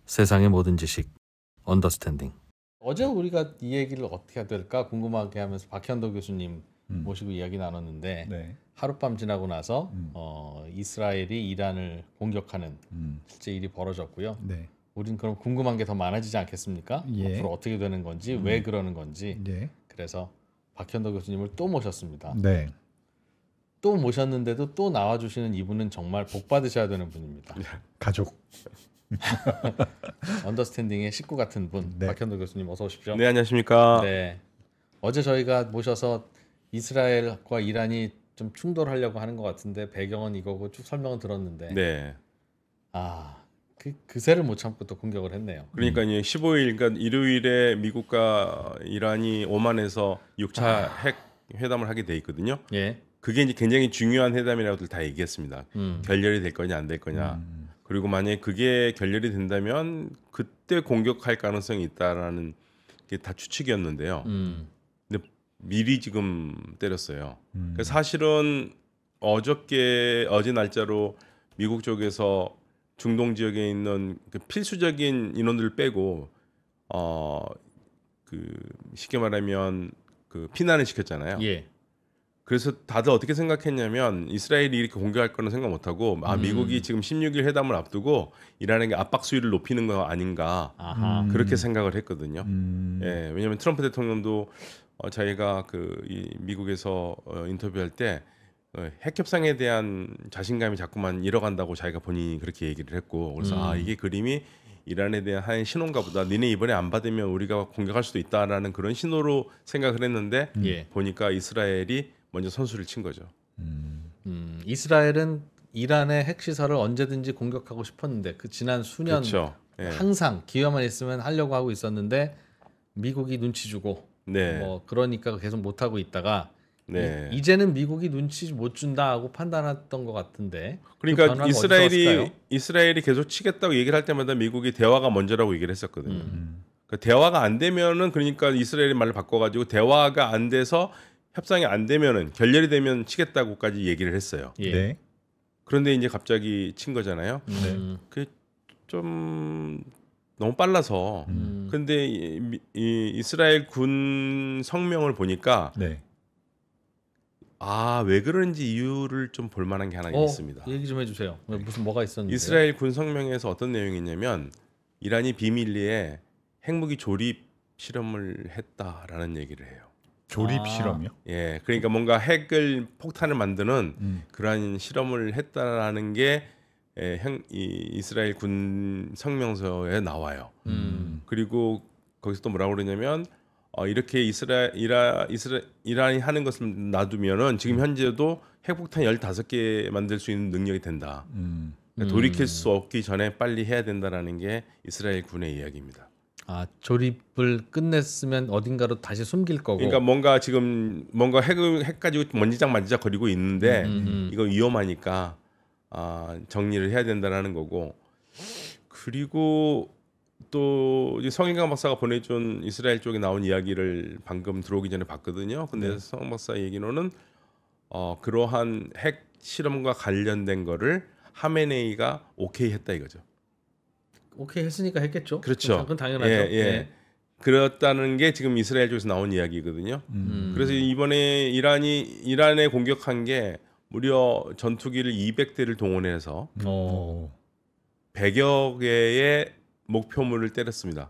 세상의 모든 지식 언더스탠딩. 어제 우리가 이 얘기를 어떻게 해야 될까 궁금하게 하면서 박현도 교수님 모시고 이야기 나눴는데 네. 하룻밤 지나고 나서 이스라엘이 이란을 공격하는 실제 일이 벌어졌고요. 네. 우린 그럼 궁금한 게 더 많아지지 않겠습니까? 예. 앞으로 어떻게 되는 건지 왜 그러는 건지. 네. 그래서 박현도 교수님을 또 모셨습니다. 네. 또 모셨는데도 또 나와주시는 이분은 정말 복 받으셔야 되는 분입니다. 가족. 언더스탠딩의 식구 같은 분, 네. 박현도 교수님 어서 오십시오. 네, 안녕하십니까. 네. 어제 저희가 모셔서 이스라엘과 이란이 좀 충돌하려고 하는 것 같은데 배경은 이거고 쭉 설명은 들었는데 네. 그새를 못 참고 또 공격을 했네요. 그러니까 15일, 그러니까 일요일에 미국과 이란이 오만에서 6차 핵 회담을 하게 돼 있거든요. 예. 그게 이제 굉장히 중요한 회담이라고들 다 얘기했습니다. 결렬이 될 거냐 안 될 거냐. 그리고 만약에 그게 결렬이 된다면 그때 공격할 가능성이 있다라는 게 다 추측이었는데요. 근데 미리 지금 때렸어요. 그래서 사실은 어제 날짜로 미국 쪽에서 중동 지역에 있는 그 필수적인 인원들을 빼고 쉽게 말하면 그 피난을 시켰잖아요. 예. 그래서 다들 어떻게 생각했냐면 이스라엘이 이렇게 공격할 거는 생각 못하고 미국이 지금 16일 회담을 앞두고 이란에게 압박 수위를 높이는 거 아닌가 그렇게 생각을 했거든요. 예, 왜냐하면 트럼프 대통령도 자기가 이 미국에서 인터뷰할 때 핵 협상에 대한 자신감이 자꾸만 잃어간다고 자기가 본인이 그렇게 얘기를 했고, 그래서 이게 그림이 이란에 대한 한 신호인가 보다. 니네 이번에 안 받으면 우리가 공격할 수도 있다라는 그런 신호로 생각을 했는데 예. 보니까 이스라엘이 먼저 선수를 친 거죠. 이스라엘은 이란의 핵시설을 언제든지 공격하고 싶었는데 그 지난 수년 그렇죠. 예. 항상 기회만 있으면 하려고 하고 있었는데 미국이 눈치 주고 네. 그러니까 계속 못 하고 있다가 네. 이제는 미국이 눈치 못 준다 하고 판단했던 것 같은데. 그러니까 그 변화는 어디서 왔을까요? 이스라엘이 계속 치겠다고 얘기를 할 때마다 미국이 대화가 먼저라고 얘기를 했었거든요. 그러니까 대화가 안 되면은 그러니까 이스라엘이 말을 바꿔가지고 대화가 안 돼서 협상이 안 되면은 결렬이 되면 치겠다고까지 얘기를 했어요. 예. 네. 그런데 이제 갑자기 친 거잖아요. 그 좀 너무 빨라서. 근데 이 이스라엘 군 성명을 보니까 네. 왜 그런지 이유를 좀 볼 만한 게 하나 있습니다. 얘기 좀 해주세요. 무슨 뭐가 있었는데? 이스라엘 군 성명에서 어떤 내용이 있냐면 이란이 비밀리에 핵무기 조립 실험을 했다라는 얘기를 해요. 조립 실험이요? 예, 그러니까 뭔가 폭탄을 만드는 그러한 실험을 했다라는 게 이 이스라엘 군 성명서에 나와요. 그리고 거기서 또 뭐라고 그러냐면 이렇게 이란이 하는 것을 놔두면은 지금 현재도 핵폭탄 15개 만들 수 있는 능력이 된다. 그러니까 돌이킬 수 없기 전에 빨리 해야 된다라는 게 이스라엘 군의 이야기입니다. 조립을 끝냈으면 어딘가로 다시 숨길 거고. 그러니까 뭔가 지금 핵 가지고 먼지작 만지작 거리고 있는데 이거 위험하니까 정리를 해야 된다라는 거고. 그리고 또 이제 성인강 박사가 보내준 이스라엘 쪽에 나온 이야기를 방금 들어오기 전에 봤거든요. 근데 성 박사 얘기로는 그러한 핵 실험과 관련된 거를 하메네이가 오케이 했다 이거죠. 오케이 했으니까 했겠죠. 그렇죠. 그건 당연하죠. 예. 그렇다는 게 지금 이스라엘 쪽에서 나온 이야기거든요. 그래서 이번에 이란에 공격한 게 무려 전투기를 200대를 동원해서 100여 개의 목표물을 때렸습니다.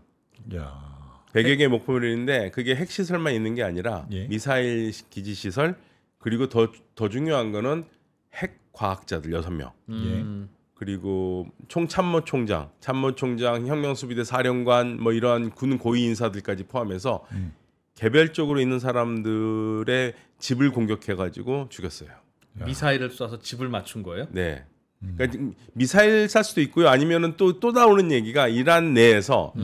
야. 100여 개의 목표물인데 그게 핵시설만 있는 게 아니라 예. 미사일 미사일 기지시설 그리고 더 중요한 거는 핵과학자들 6명 예. 그리고 참모총장, 혁명수비대 사령관 뭐 이러한 군 고위 인사들까지 포함해서 개별적으로 있는 사람들의 집을 공격해가지고 죽였어요. 미사일을 쏴서 집을 맞춘 거예요? 네. 그러니까 미사일 쌀 수도 있고요. 아니면은 또 나오는 얘기가 이란 내에서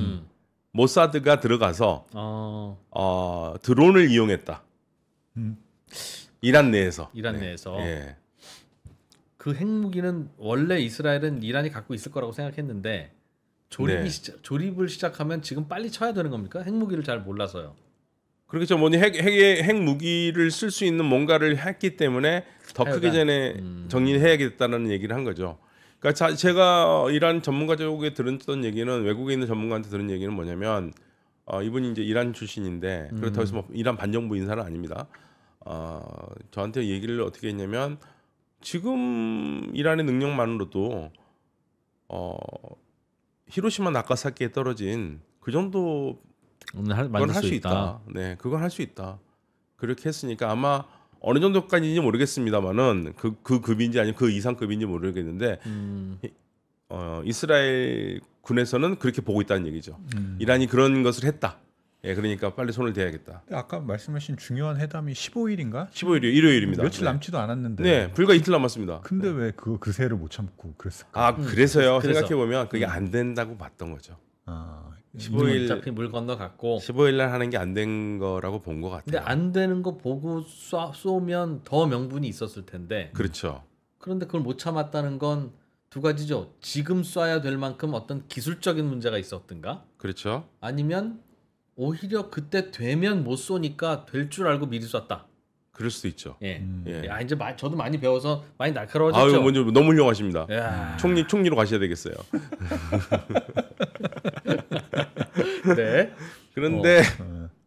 모사드가 들어가서 드론을 이용했다. 이란 내에서. 이란 내에서. 예. 그 핵무기는 원래 이스라엘은 이란이 갖고 있을 거라고 생각했는데 조립을 시작하면 지금 빨리 쳐야 되는 겁니까? 핵무기를 잘 몰라서요. 그렇겠죠. 뭐니 핵 무기를 쓸 수 있는 뭔가를 했기 때문에 더 크기 전에 정리해야겠다는 얘기를 한 거죠. 그러니까 제가 이란 전문가 쪽에 들었던 얘기는 외국에 있는 전문가한테 들은 얘기는 뭐냐면 이분이 이제 이란 출신인데 그렇다고 해서 뭐 이란 반정부 인사는 아닙니다. 저한테 얘기를 어떻게 했냐면 지금 이란의 능력만으로도 히로시마 나가사키에 떨어진 그 정도 그건 할 수 있다. 네, 그건 할 수 있다. 그렇게 했으니까 아마 어느 정도까지인지 모르겠습니다만은 그 급인지 아니면 그 이상급인지 모르겠는데 이스라엘 군에서는 그렇게 보고 있다는 얘기죠. 이란이 그런 것을 했다. 예, 그러니까 빨리 손을 대야겠다. 아까 말씀하신 중요한 회담이 15일인가? 15일이요, 일요일입니다. 며칠 네. 남지도 않았는데. 네, 불과 이틀 남았습니다. 근데 왜 그 그새를 못 참고 그랬을까? 그래서요. 그래서. 생각해 보면 그게 안 된다고 봤던 거죠. 15일 어차피 물 건너갔고 15일 날 하는 게 안 된 거라고 본 것 같아요. 근데 안 되는 거 보고 쏘면 더 명분이 있었을 텐데 그렇죠. 그런데 그걸 못 참았다는 건 두 가지죠. 지금 쏴야 될 만큼 어떤 기술적인 문제가 있었든가 그렇죠. 아니면 오히려 그때 되면 못 쏘니까 될 줄 알고 미리 쐈다. 그럴 수도 있죠. 예. 예. 야, 이제 저도 많이 배워서 많이 날카로워졌죠. 아유, 먼저 너무 훌륭하십니다. 야. 총리로 가셔야 되겠어요. 네. 그런데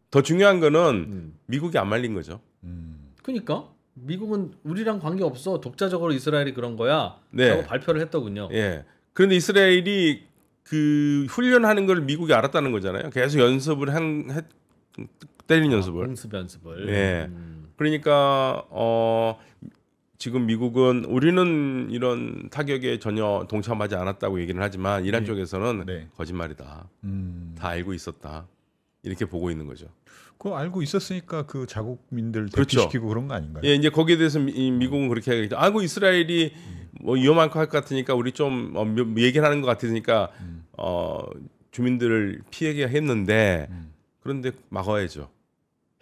더 중요한 거는 음. 미국이 안 말린 거죠. 그러니까 미국은 우리랑 관계 없어. 독자적으로 이스라엘이 그런 거야. 네. 라고 발표를 했더군요. 예. 그런데 이스라엘이 그 훈련하는 걸 미국이 알았다는 거잖아요. 계속 연습을 때리는 연습을. 공습 연습을. 예. 그러니까 지금 미국은 우리는 이런 타격에 전혀 동참하지 않았다고 얘기를 하지만 이란 쪽에서는 네. 거짓말이다. 다 알고 있었다. 이렇게 보고 있는 거죠. 그거 알고 있었으니까 그 자국민들 그렇죠. 대피시키고 그런 거 아닌가요? 예, 이제 거기에 대해서 미국은 그렇게 하겠죠. 아이고 이스라엘이 뭐 위험할 것 같으니까 우리 좀 얘기를 하는 것 같으니까 주민들을 피하게 했는데 그런데 막아야죠.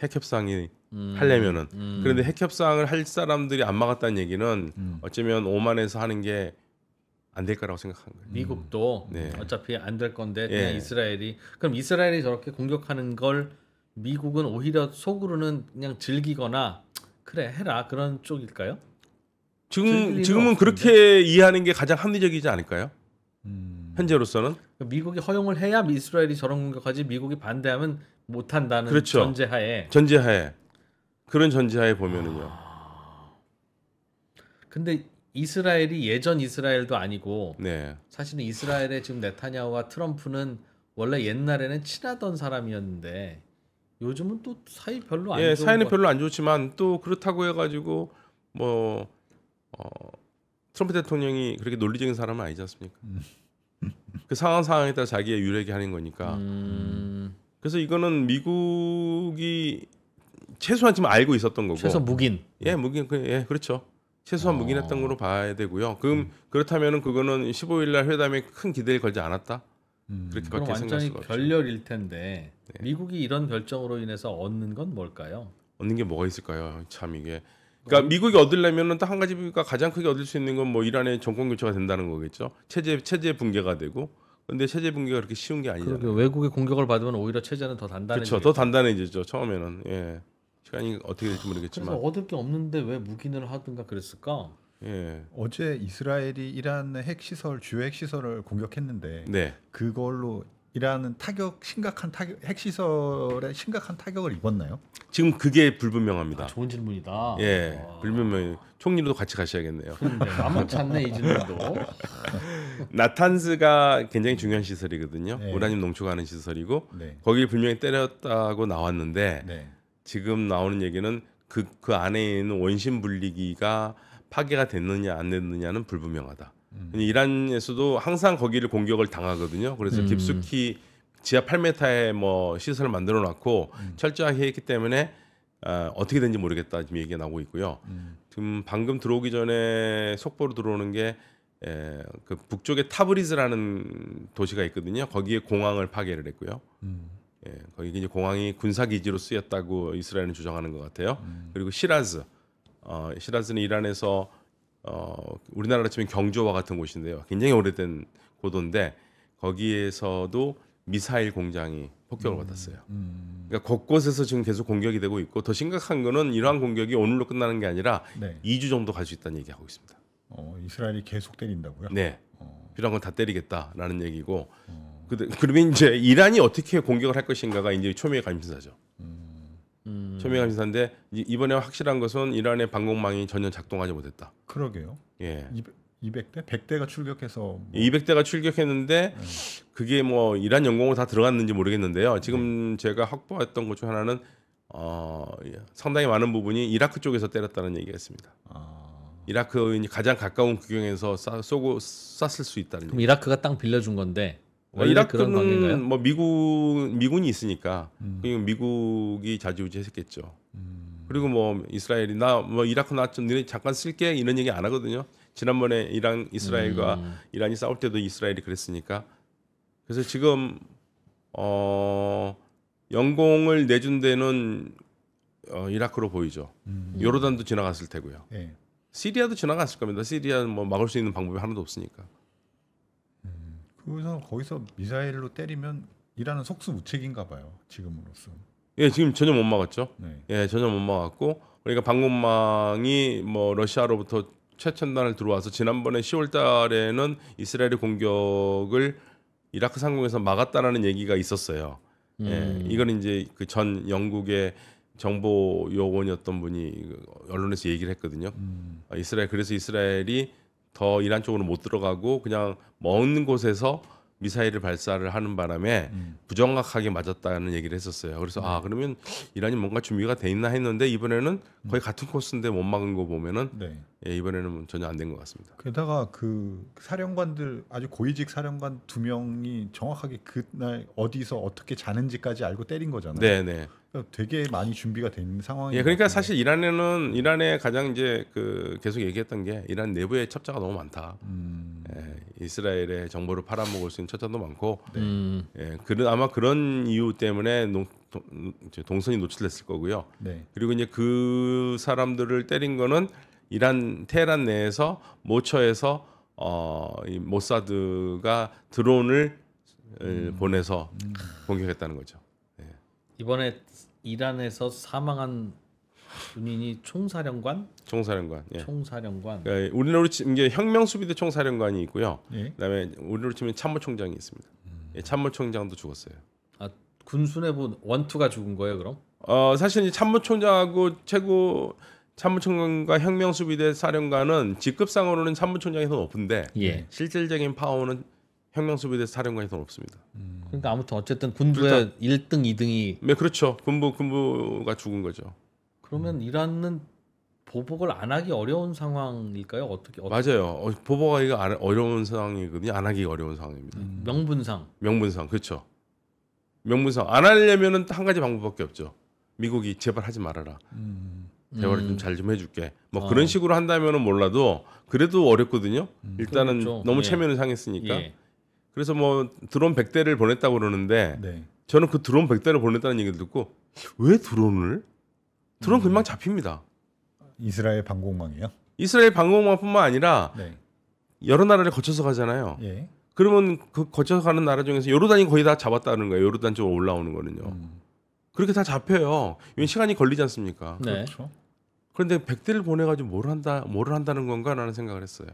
핵 협상이 하려면은. 그런데 핵 협상을 할 사람들이 안 막았다는 얘기는 어쩌면 오만에서 하는 게 안 될 거라고 생각한 거예요. 미국도 네. 어차피 안 될 건데 예. 그냥 이스라엘이 그럼 이스라엘이 저렇게 공격하는 걸 미국은 오히려 속으로는 그냥 즐기거나 그래 해라 그런 쪽일까요? 지금은 그렇게 이해하는 게 가장 합리적이지 않을까요? 현재로서는 미국이 허용을 해야 이스라엘이 저런 공격하지 미국이 반대하면 못한다는 그렇죠. 전제하에. 그런 전제하에 보면은요. 근데 이스라엘이 예전 이스라엘도 아니고 네. 사실은 이스라엘의 지금 네타냐후와 트럼프는 원래 옛날에는 친하던 사람이었는데 요즘은 또 사이 별로 안 좋은 사이는 것 별로 안 좋지만 또 그렇다고 해가지고 뭐 트럼프 대통령이 그렇게 논리적인 사람은 아니지 않습니까? 그 상황에 따라 자기의 유력이 하는 거니까. 그래서 이거는 미국이 최소한 지금 알고 있었던 거고. 최소 묵인. 묵인. 그렇죠. 최소한 묵인했던 거로 봐야 되고요. 그렇다면은 그거는 15일 날 회담에 큰 기대를 걸지 않았다. 그럼 그렇게밖에 생각할 완전히 수가 없죠. 결렬일 텐데 미국이 이런 결정으로 인해서 얻는 건 뭘까요? 얻는 게 뭐가 있을까요? 참 이게. 그러니까 미국이 얻으려면은 딱 한 가지가 가장 크게 얻을 수 있는 건 뭐 이란의 정권 교체가 된다는 거겠죠. 체제 붕괴가 되고. 근데 체제 붕괴가 그렇게 쉬운 게 아니잖아요. 그러게 외국의 공격을 받으면 오히려 체제는 더 단단해지죠. 그렇죠. 더 단단해지죠. 처음에는. 예. 시간이 어떻게 될지 모르겠지만. 그래서 얻을 게 없는데 왜 묵인을 하든가 그랬을까? 예. 어제 이스라엘이 이란의 주요 핵시설을 공격했는데 네. 그걸로 이란은 핵시설에 심각한 타격을 입었나요? 지금 그게 불분명합니다. 좋은 질문이다. 예. 불분명히 총리로도 같이 가셔야겠네요. 근데 만만치 않네 이 질문도. 나탄즈가 굉장히 중요한 시설이거든요. 네. 우라늄 농축하는 시설이고 네. 거기를 분명히 때렸다고 나왔는데 네. 지금 나오는 얘기는 그 안에 있는 원심 분리기가 파괴가 됐느냐 안 됐느냐는 불분명하다. 이란에서도 항상 거기를 공격을 당하거든요. 그래서 깊숙이 지하 8m의 뭐 시설을 만들어 놨고 철저하게 했기 때문에 어떻게 된지 모르겠다 지금 얘기가 나오고 있고요. 지금 방금 들어오기 전에 속보로 들어오는 게 그 북쪽에 타브리즈라는 도시가 있거든요. 거기에 공항을 파괴를 했고요. 거기 이제 공항이 군사 기지로 쓰였다고 이스라엘은 주장하는 것 같아요. 그리고 시라즈는 이란에서 우리나라로 치면 경주와 같은 곳인데요. 굉장히 오래된 고도인데 거기에서도 미사일 공장이 폭격을 받았어요. 그러니까 곳곳에서 지금 계속 공격이 되고 있고 더 심각한 거는 이러한 공격이 오늘로 끝나는 게 아니라 네. 2주 정도 갈 수 있다는 얘기하고 있습니다. 이스라엘이 계속 때린다고요? 네. 필요한 건 다 때리겠다라는 얘기고. 그러면 이제 이란이 어떻게 공격을 할 것인가가 이제 초미의 관심사죠. 초미의 관심사인데 이번에 확실한 것은 이란의 방공망이 전혀 작동하지 못했다. 그러게요. 예. 200대, 100대가 출격해서 뭐 200대가 출격했는데 그게 뭐 이란 영공으로 다 들어갔는지 모르겠는데요. 지금 제가 확보했던 것 중 하나는 상당히 많은 부분이 이라크 쪽에서 때렸다는 얘기가 있습니다. 이라크 가장 가까운 국경에서 쐈을 수 있다는. 그럼 이라크가 땅 빌려준 건데 원래 그런 관계인가요? 이라크는 뭐 미군이 있으니까 미국이 좌지우지했겠죠. 그리고 뭐 이스라엘이 나 뭐 이라크 나 좀 너네 잠깐 쓸게 이런 얘기 안 하거든요. 지난번에 이스라엘과 이란이 싸울 때도 이스라엘이 그랬으니까. 그래서 지금 영공을 내준 데는 이라크로 보이죠. 요르단도 지나갔을 테고요. 예. 시리아도 지나갔을 겁니다. 시리아는 뭐 막을 수 있는 방법이 하나도 없으니까. 그래서 거기서 미사일로 때리면 이란은 속수무책인가 봐요. 지금으로서. 예, 지금 전혀 못 막았죠. 네. 예, 전혀 못 막았고, 그러니까 방공망이 뭐 러시아로부터 최첨단을 들어와서 지난번에 10월달에는 이스라엘의 공격을 이라크 상공에서 막았다라는 얘기가 있었어요. 예, 이건 이제 그 전 영국의 정보 요원이었던 분이 언론에서 얘기를 했거든요. 그래서 이스라엘이 더 이란 쪽으로 못 들어가고 그냥 먼 곳에서 미사일을 발사를 하는 바람에 부정확하게 맞았다는 얘기를 했었어요. 그래서 그러면 이란이 뭔가 준비가 돼 있나 했는데 이번에는 거의 같은 코스인데 못 막은 거 보면은 네. 예, 이번에는 전혀 안 된 것 같습니다. 게다가 그 사령관들 아주 고위직 사령관 2명이 정확하게 그날 어디서 어떻게 자는지까지 알고 때린 거잖아요. 네, 네. 그러니까 되게 많이 준비가 돼 있는 상황이에요. 예, 그러니까 사실 이란의 가장 이제 그 계속 얘기했던 게 이란 내부에 첩자가 너무 많다. 예, 이스라엘의 정보를 팔아먹을 수 있는 첩자도 많고, 예, 아마 그런 이유 때문에 동선이 노출됐을 거고요. 네. 그리고 이제 그 사람들을 때린 거는 테헤란 내에서 모처에서 이 모사드가 드론을 보내서 공격했다는 거죠. 예. 이번에 이란에서 사망한 군인이 총사령관? 예. 총사령관. 그러니까 우리나라로 치면 이게 혁명수비대 총사령관이 있고요. 예. 그다음에 우리나라로 치면 참모총장이 있습니다. 예, 참모총장도 죽었어요. 아, 군수뇌부 원투가 죽은 거예요, 그럼? 사실 이제 참모총장하고 참모총장과 혁명수비대 사령관은 직급상으로는 참모총장이 더 높은데 예. 실질적인 파워는 혁명수비대 사령관이 더 높습니다. 그러니까 아무튼 어쨌든 군부의 1등, 2등이 네, 그렇죠. 군부가 죽은 거죠. 그러면 이란은 보복을 안 하기 어려운 상황일까요? 어떻게? 맞아요. 보복하기가 어려운 상황이거든요. 안 하기 어려운 상황입니다. 명분상 그렇죠. 명분상 안 하려면은 한 가지 방법밖에 없죠. 미국이 제발 하지 말아라. 대화를 좀 잘 좀 해줄게. 뭐 그런 식으로 한다면은 몰라도 그래도 어렵거든요. 일단은 그렇죠. 너무 예. 체면을 상했으니까. 예. 그래서 뭐 드론 100대를 보냈다고 그러는데 네. 저는 그 드론 100대를 보냈다는 얘기를 듣고 왜 드론 금방 잡힙니다. 이스라엘 방공망이요? 이스라엘 방공망뿐만 아니라 네. 여러 나라를 거쳐서 가잖아요. 예. 그러면 그 거쳐서 가는 나라 중에서 요르단이 거의 다 잡았다는 거예요. 요르단 쪽으로 올라오는 거는요. 그렇게 다 잡혀요. 이건 시간이 걸리지 않습니까? 네. 그렇죠. 그런데 100대를 보내가지고 뭐를 한다는 건가라는 생각을 했어요.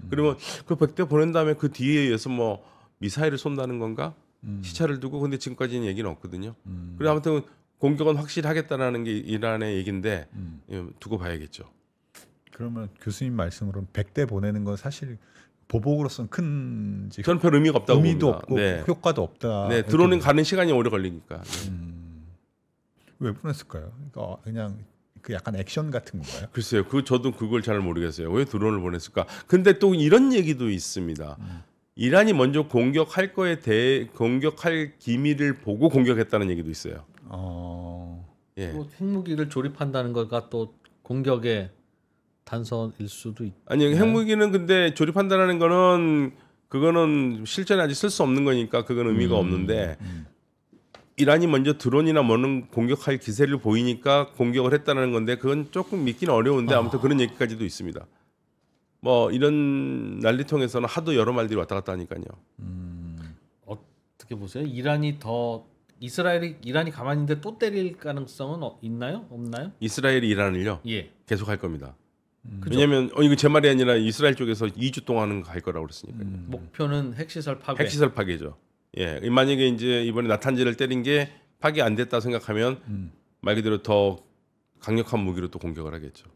그러면 그 100대 보낸 다음에 그 뒤에 의해서 뭐 미사일을 쏜다는 건가? 시차를 두고 근데 지금까지는 얘기는 없거든요. 그래 아무튼 공격은 확실히 하겠다라는 게 이란의 얘기인데 두고 봐야겠죠. 그러면 교수님 말씀으로는 100대 보내는 건 사실 보복으로서는 큰 저는 별 의미가 없다고 의미도 봅니다. 없고 네. 효과도 없다. 네, 드론은 가는 시간이 오래 걸리니까. 왜 보냈을까요? 그러니까 그냥 그 약간 액션 같은 건가요? 글쎄요, 저도 그걸 잘 모르겠어요. 왜 드론을 보냈을까? 근데 또 이런 얘기도 있습니다. 이란이 먼저 공격할 거에 대해 공격할 기미를 보고 공격했다는 얘기도 있어요. 예. 또 핵무기를 조립한다는 거가 또 공격의 단서일 수도 있. 아니 핵무기는 근데 조립한다는 거는 그거는 실전에 아직 쓸 수 없는 거니까 그건 의미가 없는데 이란이 먼저 드론이나 뭐는 공격할 기세를 보이니까 공격을 했다는 건데 그건 조금 믿기는 어려운데 아무튼 그런 얘기까지도 있습니다. 뭐 이런 난리통에서는 하도 여러 말들이 왔다 갔다 하니까요. 어떻게 보세요? 이란이 가만히 있는데 또 때릴 가능성은 있나요? 없나요? 이스라엘이 이란을요 예. 계속 할 겁니다. 왜냐하면 이거 제 말이 아니라 이스라엘 쪽에서 2주 동안은 갈 거라고 그랬으니까요. 목표는 핵시설 파괴. 핵시설 파괴죠. 예, 만약에 이제 이번에 나탄지를 때린 게 파괴 안 됐다 생각하면 말 그대로 더 강력한 무기로 또 공격을 하겠죠.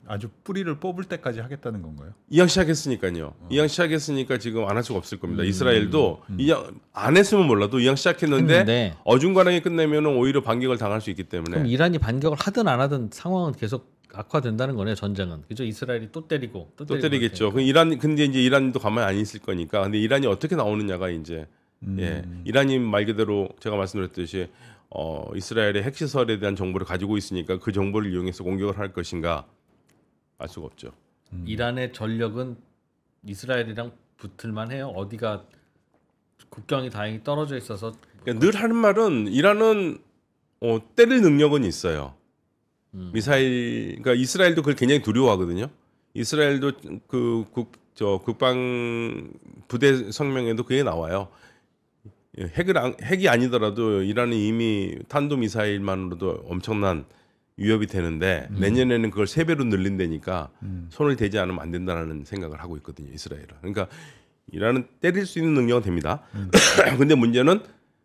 아주 뿌리를 뽑을 때까지 하겠다는 건가요? 이왕 시작했으니까요. 이왕 시작했으니까 지금 안 할 수가 없을 겁니다. 이스라엘도 이왕 안 했으면 몰라도 이왕 시작했는데 했는데 어중간하게 끝내면 오히려 반격을 당할 수 있기 때문에 그럼 이란이 반격을 하든 안 하든 상황은 계속 악화된다는 거네요. 전쟁은. 그죠? 이스라엘이 또 때리고 또 때리겠죠. 그 이란 근데 이제 이란도 가만히 안 있을 거니까. 근데 이란이 어떻게 나오느냐가 이제 예, 이란이 말 그대로 제가 말씀드렸듯이 이스라엘의 핵시설에 대한 정보를 가지고 있으니까 그 정보를 이용해서 공격을 할 것인가 알 수가 없죠. 이란의 전력은 이스라엘이랑 붙을만 해요. 어디가 국경이 다행히 떨어져 있어서 그러니까 늘 하는 말은 이란은 때릴 능력은 있어요. 미사일, 그러니까 이스라엘도 그걸 굉장히 두려워하거든요. 이스라엘도 그 국방 부대 성명에도 그게 나와요. 핵이 아니더라도 이란은 이미 탄도 미사일만으로도 엄청난 위협이 되는데 내년에는 그걸 3배로 늘린다니까 손을 대지 않으면 안 된다는 생각을 하고 있거든요. 이스라엘은. 그러니까 이란은 때릴 수 있는 능력은 됩니다. 근데 문제는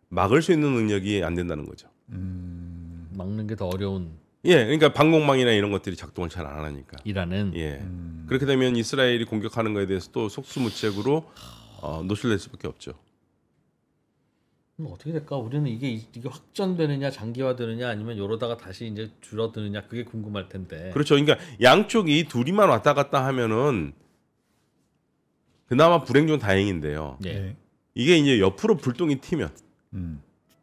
막을 수 있는 능력이 안 된다는 거죠. 막는 게 더 어려운. 예, 그러니까 방공망이나 이런 것들이 작동을 잘 안 하니까. 이란은 예, 그렇게 되면 이스라엘이 공격하는 거에 대해서 또 속수무책으로 노출될 수밖에 없죠. 그럼 어떻게 될까? 우리는 이게 확전되느냐, 장기화되느냐, 아니면 이러다가 다시 이제 줄어드느냐, 그게 궁금할 텐데. 그렇죠. 그러니까 양쪽이 둘이만 왔다 갔다 하면은 그나마 불행 중 다행인데요. 예. 네. 이게 이제 옆으로 불똥이 튀면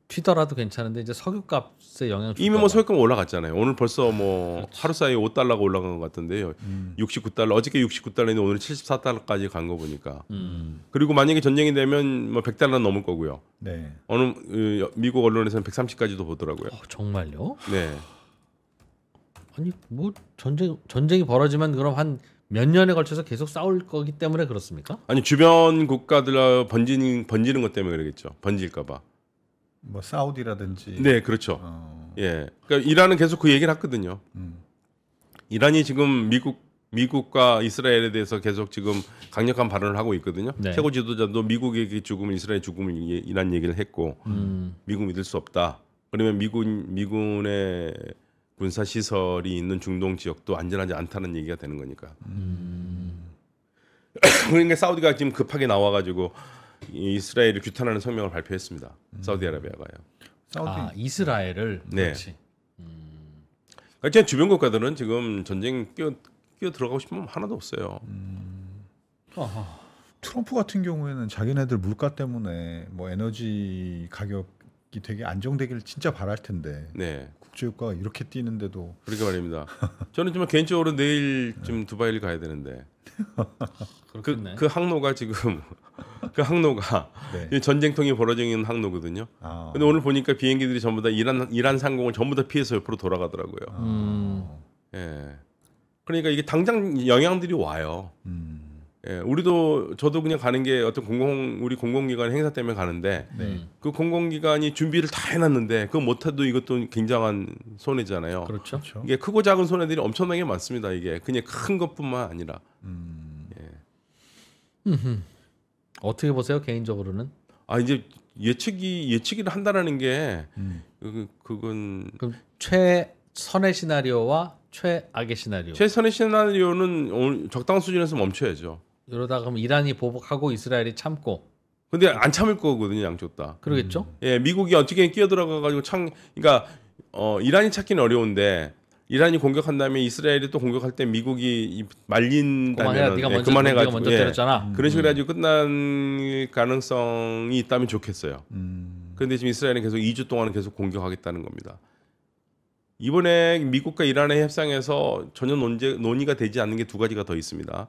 튀더라도 괜찮은데 이제 석유값에 영향 줄까 이미 봐. 뭐 소유권 올라갔잖아요. 오늘 벌써 뭐 하루 사이에 5달러가 올라간 것 같은데요. 69달러, 어저께 69달러인데 오늘 74달러까지 간 거 보니까. 그리고 만약에 전쟁이 되면 뭐 100달러 넘을 거고요. 네. 어느 미국 언론에서는 130까지도 보더라고요. 정말요? 네. 아니 뭐 전쟁이 벌어지면 그럼 한 몇 년에 걸쳐서 계속 싸울 거기 때문에 그렇습니까? 아니 주변 국가들 번지는 것 때문에 그러겠죠. 번질까봐. 뭐 사우디라든지. 네, 그렇죠. 예, 그러니까 이란은 계속 그 얘기를 했거든요. 이란이 지금 미국과 이스라엘에 대해서 계속 지금 강력한 발언을 하고 있거든요. 네. 최고 지도자도 미국의 죽음을 이스라엘 죽음을 이란 얘기를 했고 미국 믿을 수 없다. 그러면 미군의 군사 시설이 있는 중동 지역도 안전하지 않다는 얘기가 되는 거니까. 그러니까 사우디가 지금 급하게 나와가지고 이스라엘을 규탄하는 성명을 발표했습니다. 사우디아라비아가요. 사우디. 이스라엘을 네. 그렇지. 그러니까 주변 국가들은 지금 전쟁 끼어 들어가고 싶으면 하나도 없어요. 트럼프 같은 경우에는 자기네들 물가 때문에 뭐 에너지 가격이 되게 안정되기를 진짜 바랄 텐데 네, 국제유가가 이렇게 뛰는데도 그렇게 말입니다. 저는 좀 개인적으로 내일 좀 두바이를 가야 되는데 그렇겠네. 그 항로가 지금 그 항로가 네. 전쟁통이 벌어지고 있는 항로거든요. 아. 근데 오늘 보니까 비행기들이 전부 다 이란 상공을 전부 다 피해서 옆으로 돌아가더라고요. 예. 그러니까 이게 당장 영향들이 와요. 예, 저도 그냥 가는 게 어떤 우리 공공기관 행사 때문에 가는데 네. 그 공공기관이 준비를 다 해놨는데 그거 못해도 이것도 굉장한 손해잖아요. 그렇죠. 그렇죠. 이게 크고 작은 손해들이 엄청나게 많습니다. 이게 그냥 큰 것뿐만 아니라. 어떻게 보세요 개인적으로는? 이제 예측을 한다라는 게 그건 그럼 최선의 시나리오와 최악의 시나리오. 최선의 시나리오는 적당한 수준에서 멈춰야죠. 이러다가 그럼 이란이 보복하고 이스라엘이 참고 근데 안 참을 거거든요, 양쪽 다. 그러겠죠? 예, 미국이 어떻게 끼어들어가 가지고 그러니까 이란이 찾기는 어려운데 이란이 공격한 다음에 이스라엘이 또 공격할 때 미국이 말린다면 네가 그만해가지고 먼저 때렸잖아. 그런 식으로 해가지고 끝난 가능성이 있다면 좋겠어요. 그런데 지금 이스라엘은 계속 2주 동안은 계속 공격하겠다는 겁니다. 이번에 미국과 이란의 협상에서 전혀 논의가 되지 않는 게 두 가지가 더 있습니다.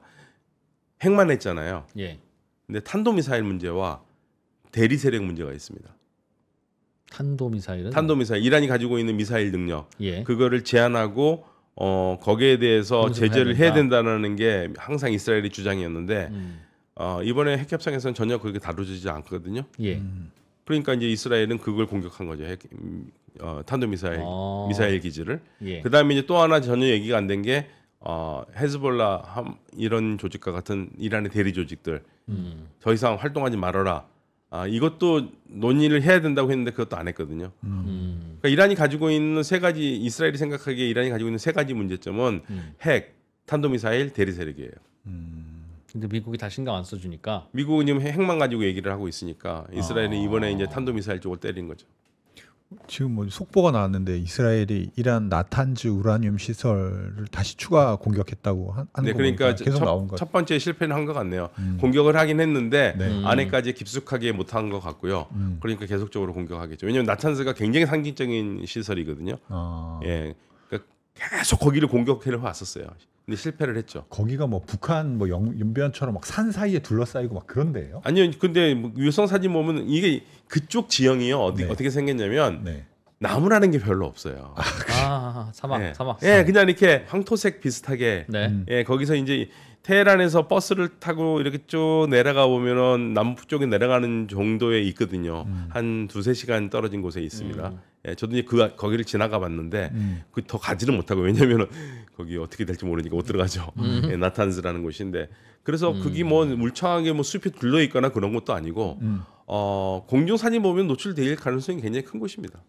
핵만 했잖아요. 예. 근데 탄도미사일 문제와 대리 세력 문제가 있습니다. 탄도미사일은 탄도미사일 이란이 가지고 있는 미사일 능력 예. 그거를 제한하고 거기에 대해서 분석을 제재를 해야 해야 된다는 게 항상 이스라엘의 주장이었는데 음. 이번에 핵 협상에서는 전혀 그렇게 다뤄지지 않거든요. 예. 그러니까 이제 이스라엘은 그걸 공격한 거죠. 탄도미사일 미사일 기지를. 예. 그다음에 이제 또 하나 전혀 얘기가 안 된 게 헤즈볼라 이런 조직과 같은 이란의 대리 조직들 더 이상 활동하지 말아라. 이것도 논의를 해야 된다고 했는데 그것도 안 했거든요. 그러니까 이란이 가지고 있는 세 가지 이스라엘이 생각하기에 이란이 가지고 있는 세 가지 문제점은 핵, 탄도미사일, 대리 세력이에요. 근데 미국이 다 신경 안 써주니까 미국은 지금 핵만 가지고 얘기를 하고 있으니까 이스라엘은 이번에 이제 탄도미사일 쪽을 때린 거죠. 지금 뭐 속보가 나왔는데 이스라엘이 이란 나탄즈 우라늄 시설을 다시 추가 공격했다고 하는 네, 거 그러니까 보니까 계속 나온 거. 첫 번째 실패는 한 것 같네요. 공격을 하긴 했는데 네. 안에까지 깊숙하게 못한 것 같고요. 그러니까 계속적으로 공격하겠죠. 왜냐하면 나탄즈가 굉장히 상징적인 시설이거든요. 예, 그러니까 계속 거기를 공격해 왔었어요. 근데 실패를 했죠. 거기가 뭐 북한 뭐 연변처럼 막 산 사이에 둘러싸이고 막 그런 데예요? 아니요, 근데 뭐 위성 사진 보면 이게 그쪽 지형이요. 어떻게 생겼냐면 네. 나무라는 게 별로 없어요. 사막 예. 사막. 예, 그냥 이렇게 황토색 비슷하게. 네. 예, 거기서 이제 테헤란에서 버스를 타고 이렇게 쭉 내려가 보면은 남부 쪽에 내려가는 정도에 있거든요. 한 2-3시간 떨어진 곳에 있습니다. 예, 저도 이제 거기를 지나가 봤는데 그 더 가지는 못하고 왜냐면은 거기 어떻게 될지 모르니까 못 들어가죠. 예, 나탄즈라는 곳인데 그래서 그게 뭐 울창하게 뭐 숲이 둘러 있거나 그런 것도 아니고 공중 사진 보면 노출될 가능성이 굉장히 큰 곳입니다.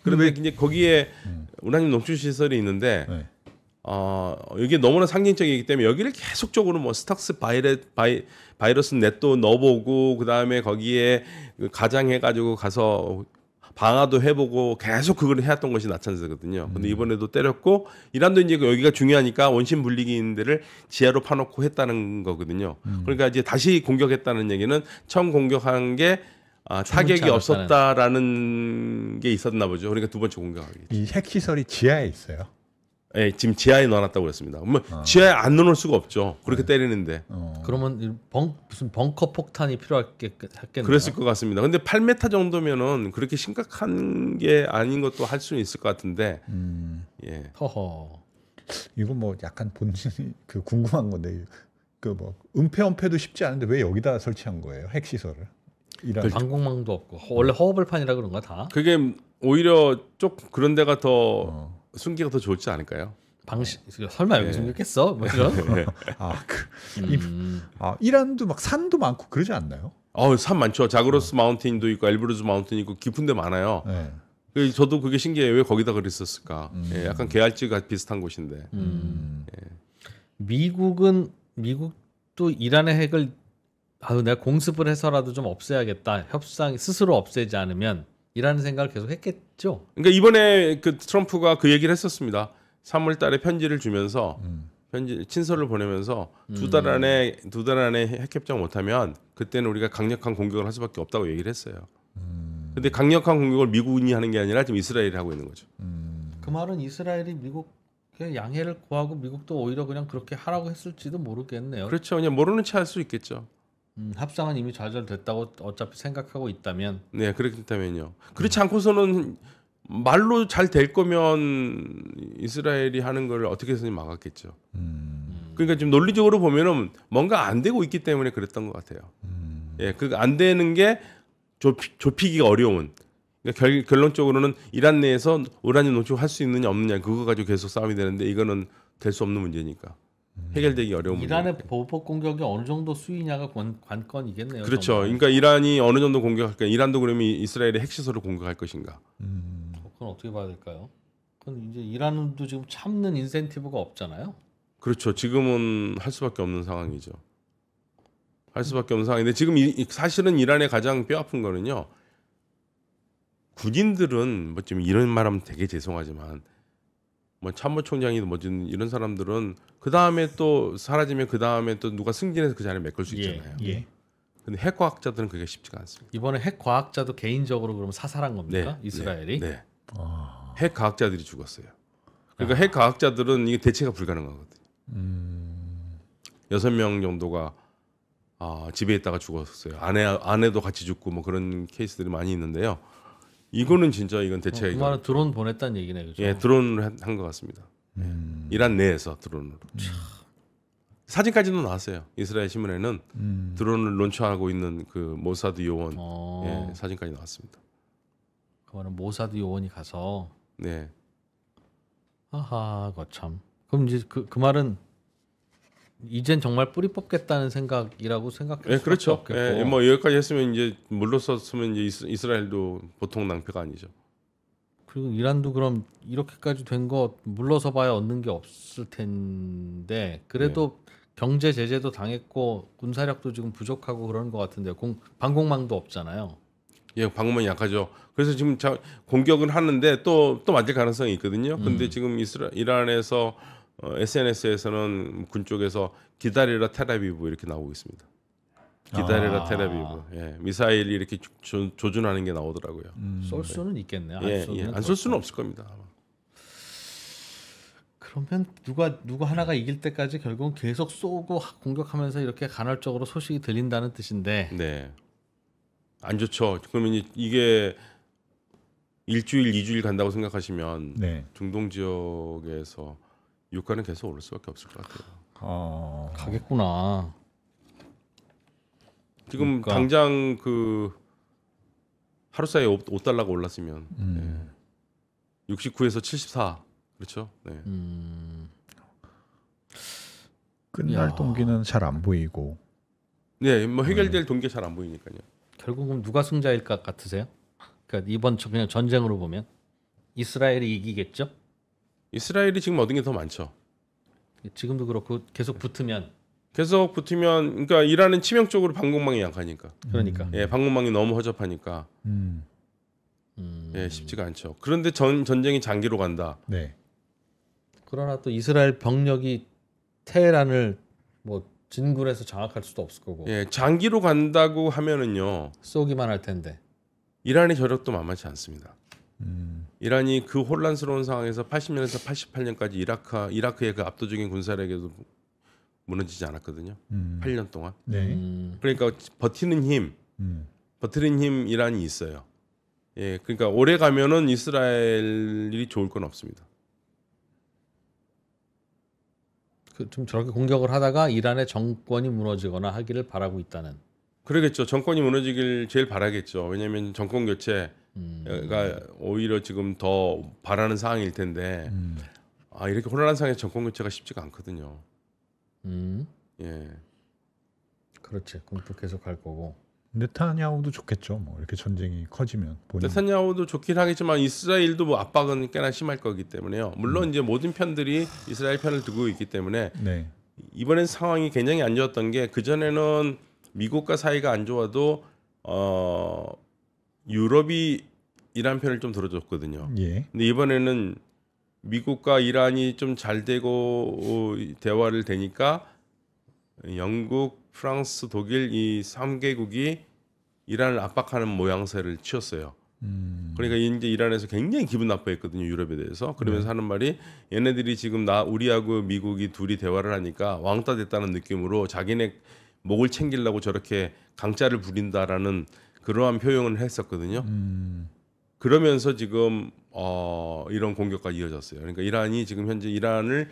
그런데 이제 거기에 우라늄 농출 시설이 있는데 네. 이게 너무나 상징적이기 때문에 여기를 계속적으로 뭐 스탁스 바이러스 넷도 넣어보고 그 다음에 거기에 가장해가지고 가서 방화도 해보고 계속 그걸 해왔던 것이 나탄즈거든요. 근데 이번에도 때렸고 이란도 이제 여기가 중요하니까 원심 불리기인 데를 지하로 파놓고 했다는 거거든요. 그러니까 이제 다시 공격했다는 얘기는 처음 공격한 게 타격이 없었다라는 게 있었나 보죠. 그러니까 두 번째 공격하기. 이 핵 시설이 지하에 있어요. 예, 지금 지하에 넣어놨다고 그랬습니다. 뭐 지하에 안 넣어놓을 수가 없죠. 그렇게 때리는데. 그러면 무슨 벙커 폭탄이 필요했겠네요. 그랬을 것 같습니다. 근데 8m 정도면은 그렇게 심각한 게 아닌 것도 할 수는 있을 것 같은데. 예. 허허. 이거 뭐 약간 본진이 그 궁금한 건데 그 뭐 은폐 쉽지 않은데 왜 여기다 설치한 거예요? 핵 시설을? 이란 방공망도 없고 원래 허허벌판이라 그런가 다. 그게 오히려 좀 그런 데가 더 숨기가 더 좋지 않을까요? 설마 여기 숨겼겠어? 뭐 이런. 이란도 막 산도 많고 그러지 않나요? 산 많죠. 자그로스 마운틴도 있고 엘브루즈 마운틴 있고 깊은 데 많아요. 네. 저도 그게 신기해요. 왜 거기다 그랬었을까? 예, 약간 계알지가 비슷한 곳인데. 미국도 이란의 핵을 내가 공습을 해서라도 좀 없애야겠다. 협상 스스로 없애지 않으면 이라는 생각을 계속 했겠죠. 그러니까 이번에 그 트럼프가 그 얘기를 했었습니다. 3월달에 편지를 주면서 친서를 보내면서 두 달 안에 핵 협정 못하면 그때는 우리가 강력한 공격을 할 수밖에 없다고 얘기를 했어요. 근데 강력한 공격을 미국이 하는 게 아니라 지금 이스라엘이 하고 있는 거죠. 그 말은 이스라엘이 미국의 양해를 구하고 미국도 오히려 그냥 그렇게 하라고 했을지도 모르겠네요. 그렇죠. 그냥 모르는 체 할 수 있겠죠. 합상은 이미 좌절됐다고 어차피 생각하고 있다면. 네, 그렇다면요. 그렇지 않고서는 말로 잘 될 거면 이스라엘이 하는 걸 어떻게 해서든 막았겠죠. 그러니까 지금 논리적으로 보면은 뭔가 안 되고 있기 때문에 그랬던 것 같아요. 예, 그 안 되는 게 좁히기가 어려운. 그러니까 결론적으로는 이란 내에서 우라늄 농축할 수 있느냐 없느냐 그거 가지고 계속 싸움이 되는데 이거는 될 수 없는 문제니까. 해결되기 어려운 이란의 보복 공격이 어느 정도 수위냐가 관건이겠네요. 그렇죠. 정말. 그러니까 이란이 어느 정도 공격할까? 이란도 그러면 이스라엘의 핵시설을 공격할 것인가? 그건 어떻게 봐야 될까요? 그건 이제 이란도 지금 참는 인센티브가 없잖아요. 그렇죠. 지금은 할 수밖에 없는 상황이죠. 할 수밖에 없는 상황인데 지금 사실은 이란의 가장 뼈아픈 거는요. 군인들은 뭐 좀 이런 말하면 되게 죄송하지만 뭐 참모총장이든 뭐든 이런 사람들은 그 다음에 또 사라지면 그 다음에 또 누가 승진해서 그 자리에 메꿀 수 있잖아요. 근데 핵과학자들은 그게 쉽지가 않습니다. 이번에 핵과학자도 개인적으로 그럼 사살한 겁니까? 이스라엘이? 네. 핵과학자들이 죽었어요. 그러니까 핵과학자들은 이게 대체가 불가능하거든요. 6명 정도가 집에 있다가 죽었어요. 아내도 같이 죽고 뭐 그런 케이스들이 많이 있는데요. 이거는 진짜 이건 대체가 그 말은 드론 보냈다는 얘기네, 그죠? 예, 드론을 한 것 같습니다. 이란 내에서 드론으로. 사진까지도 나왔어요. 이스라엘 신문에는 드론을 론처하고 있는 그 모사드 요원 예, 사진까지 나왔습니다. 그 말은 모사드 요원이 가서 네. 아하, 거참. 그럼 이제 그 말은 이젠 정말 뿌리 뽑겠다는 생각이라고 생각할 예, 수밖에 그렇죠. 없겠고. 예, 뭐 여기까지 했으면 이제 물러섰으면 이제 이스라엘도 보통 낭패가 아니죠. 그리고 이란도 그럼 이렇게까지 된 거 물러서봐야 얻는 게 없을 텐데 그래도 경제 제재도 당했고 군사력도 지금 부족하고 그러는 것 같은데 방공망도 없잖아요. 예, 방어망이 약하죠. 그래서 지금 공격은 하는데 또 맞을 가능성이 있거든요. 근데 지금 이란에서 SNS에서는 군 쪽에서 기다리라 텔아비브 이렇게 나오고 있습니다. 기다리라 텔아비브. 예, 미사일이 이렇게 조준하는 게 나오더라고요. 쏠 수는 있겠네요. 안 쏠 수는 없을 겁니다. 아마. 그러면 누가 하나가 이길 때까지 결국은 계속 쏘고 공격하면서 이렇게 간헐적으로 소식이 들린다는 뜻인데. 네. 안 좋죠. 그러면 이게 일주일, 2주일 간다고 생각하시면 네. 중동 지역에서 유가는 계속 오를 수밖에 없을 것 같아요. 가겠구나. 지금 그러니까. 당장 그 하루 사이에 5달러가 올랐으면 69에서 74 그렇죠. 네. 끝날 동기는 잘 안 보이고. 네, 뭐 해결될 동기 잘 안 보이니까요. 결국은 누가 승자일 것 같으세요? 그러니까 이번 그냥 전쟁으로 보면 이스라엘이 이기겠죠? 이스라엘이 지금 얻은 게 더 많죠. 지금도 그렇고 계속 붙으면 그러니까 이란은 치명적으로 방공망이 약하니까. 그러니까 예, 방공망이 너무 허접하니까. 예, 쉽지가 않죠. 그런데 전쟁이 장기로 간다. 네. 그러나 또 이스라엘 병력이 테헤란을 뭐 진군해서 장악할 수도 없을 거고 예, 장기로 간다고 하면은요. 쏘기만 할 텐데 이란의 저력도 만만치 않습니다. 이란이 그 혼란스러운 상황에서 80년에서 88년까지 이라크의 그 압도적인 군사력에도 무너지지 않았거든요. 8년 동안. 네. 그러니까 버티는 힘 이란이 있어요. 예, 그러니까 오래 가면은 이스라엘이 좋을 건 없습니다. 좀 저렇게 공격을 하다가 이란의 정권이 무너지거나 하기를 바라고 있다는. 그러겠죠. 정권이 무너지길 제일 바라겠죠. 왜냐하면 정권 교체가 오히려 지금 더 바라는 상황일 텐데 이렇게 혼란한 상황에서 정권 교체가 쉽지가 않거든요. 예, 그렇지. 그럼 또 계속 할 거고. 네타냐후도 좋겠죠. 뭐 이렇게 전쟁이 커지면. 네타냐후도 좋긴 하겠지만 이스라엘도 뭐 압박은 꽤나 심할 거기 때문에요. 물론 이제 모든 편들이 이스라엘 편을 두고 있기 때문에 네. 이번엔 상황이 굉장히 안 좋았던 게 그 전에는 미국과 사이가 안 좋아도 유럽이 이란 편을 좀 들어줬거든요. 예. 근데 이번에는 미국과 이란이 좀 잘 되고 대화를 되니까 영국, 프랑스, 독일 이 3개국이 이란을 압박하는 모양새를 취했어요. 그러니까 이제 이란에서 굉장히 기분 나빠했거든요. 유럽에 대해서. 그러면서 하는 말이 얘네들이 지금 우리하고 미국이 둘이 대화를 하니까 왕따 됐다는 느낌으로 자기네 목을 챙기려고 저렇게 강짜를 부린다라는 그러한 표현을 했었거든요. 그러면서 지금 이런 공격까지 이어졌어요. 그러니까 이란이 지금 현재 이란을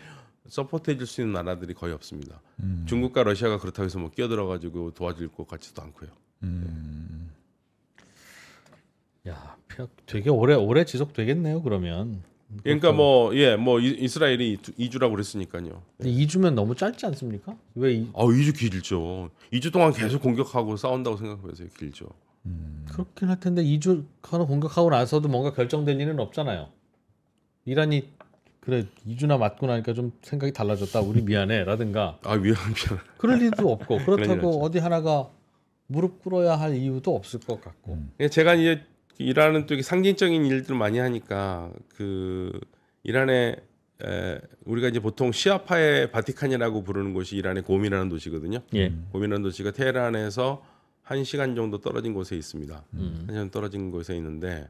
서포트해 줄 수 있는 나라들이 거의 없습니다. 중국과 러시아가 그렇다고 해서 뭐 끼어들어가지고 도와줄 것 같지도 않고요. 야, 되게 오래 지속되겠네요. 그러면. 그러니까 뭐 이스라엘이 2주라고 그랬으니까요. 근데 2주면 너무 짧지 않습니까? 왜 2주 길죠. 2주 동안 계속 공격하고 싸운다고 생각해보세요. 길죠. 그렇긴 할 텐데 2주 하나 공격하고 나서도 뭔가 결정될 일은 없잖아요. 이란이 그래 2주나 맞고 나니까 좀 생각이 달라졌다. 우리 미안해라든가. 미안. 그럴 일도 없고 그런 일 그렇다고 없죠. 어디 하나가 무릎 꿇어야 할 이유도 없을 것 같고. 제가 이제 이란은 또 상징적인 일들을 많이 하니까 그 이란의 우리가 이제 보통 시아파의 바티칸이라고 부르는 곳이 이란의 곰이라는 도시거든요. 예. 곰이라는 도시가 테헤란에서 1시간 정도 떨어진 곳에 있습니다. 1시간 떨어진 곳에 있는데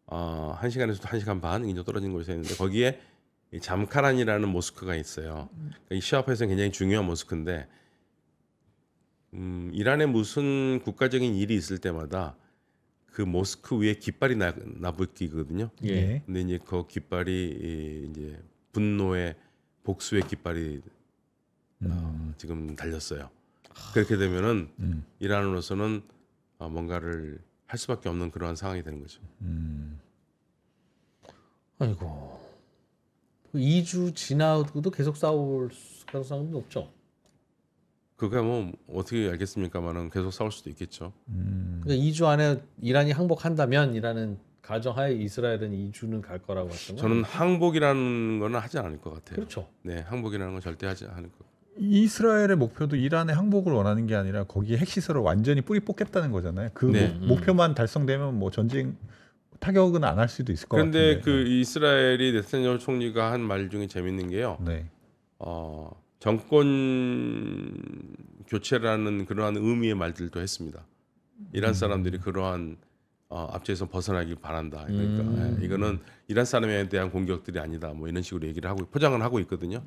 1시간에서 1시간 반 정도 떨어진 곳에 있는데 거기에 이 잠카란이라는 모스크가 있어요. 그러니까 이 시아파에서는 굉장히 중요한 모스크인데 이란에 무슨 국가적인 일이 있을 때마다 그 모스크 위에 깃발이 나부끼거든요. 예. 근데 이제 그 깃발이 이제 분노의 복수의 깃발이 지금 달렸어요. 그렇게 되면은 이란으로서는 뭔가를 할 수밖에 없는 그러한 상황이 되는 거죠. 아이고 2주 지나고도 계속 싸울 가능성은 높죠. 그게 뭐 어떻게 알겠습니까만은 계속 싸울 수도 있겠죠. 그러니까 2주 안에 이란이 항복한다면이라는 가정하에 이스라엘은 2주는 갈 거라고 했던 거예요. 저는 항복이라는 거는 하지 않을 것 같아요. 그렇죠. 네, 항복이라는 건 절대 하지 않을 것 같아요. 이스라엘의 목표도 이란의 항복을 원하는 게 아니라 거기에 핵시설을 완전히 뿌리 뽑겠다는 거잖아요. 그 네. 목표만 달성되면 뭐 전쟁 타격은 안 할 수도 있을 것 그런데 같은데. 그 이스라엘이 네타냐후 총리가 한 말 중에 재밌는 게요. 네. 정권 교체라는 그러한 의미의 말들도 했습니다. 이란 사람들이 그러한 압제에서 벗어나길 바란다. 그러니까 예, 이거는 이란 사람에 대한 공격들이 아니다. 뭐 이런 식으로 얘기를 하고 포장을 하고 있거든요.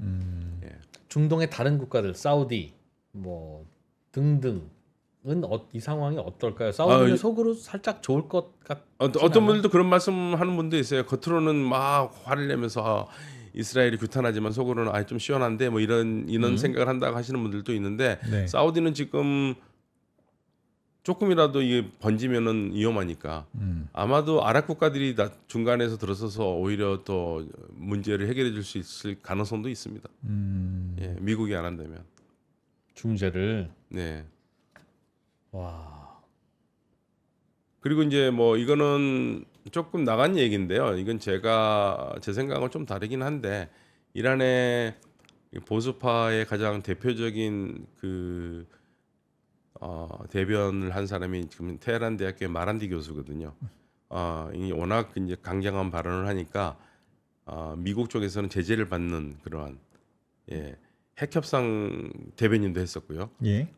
예. 중동의 다른 국가들, 사우디 뭐 등등은 이 상황이 어떨까요? 사우디는 속으로 살짝 좋을 것 같. 어떤 분들도 그런 말씀하는 분도 있어요. 겉으로는 막 화를 내면서 이스라엘이 규탄하지만 속으로는 좀 시원한데 뭐 이런 생각을 한다고 하시는 분들도 있는데 네. 사우디는 지금 조금이라도 이게 번지면은 위험하니까 아마도 아랍 국가들이 중간에서 들어서서 오히려 더 문제를 해결해 줄 수 있을 가능성도 있습니다. 예, 미국이 안 한다면. 중재를. 네. 와. 그리고 이제 뭐 이거는 조금 나간 얘기인데요. 이건 제 생각은 좀 다르긴 한데 이란의 보수파의 가장 대표적인 그 대변을 한 사람이 지금 테헤란 대학교의 마란디 교수거든요. 이 워낙 이제 강경한 발언을 하니까 미국 쪽에서는 제재를 받는 그러한 핵 협상 대변인도 했었고요. 예.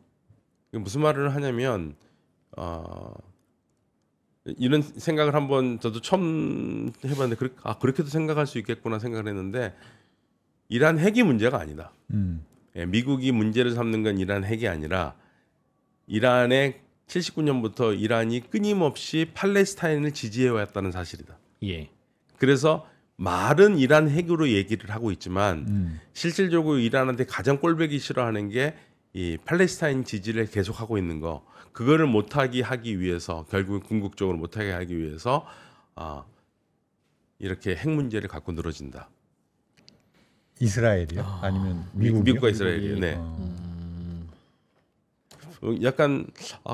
무슨 말을 하냐면 이런 생각을 한번 저도 처음 해봤는데 그렇게도 생각할 수 있겠구나 생각을 했는데 이란 핵이 문제가 아니다. 미국이 문제를 삼는 건 이란 핵이 아니라 이란의 79년부터 이란이 끊임없이 팔레스타인을 지지해 왔다는 사실이다. 예. 그래서 말은 이란 핵으로 얘기를 하고 있지만 실질적으로 이란한테 가장 꼴보기 싫어하는 게 이 팔레스타인 지지를 계속하고 있는 거. 그거를 못하게 하기 위해서 결국 궁극적으로 못하게 하기 위해서 이렇게 핵 문제를 갖고 늘어진다. 이스라엘이요? 아니면 미국이요? 미국과 이스라엘이요. 네. 약간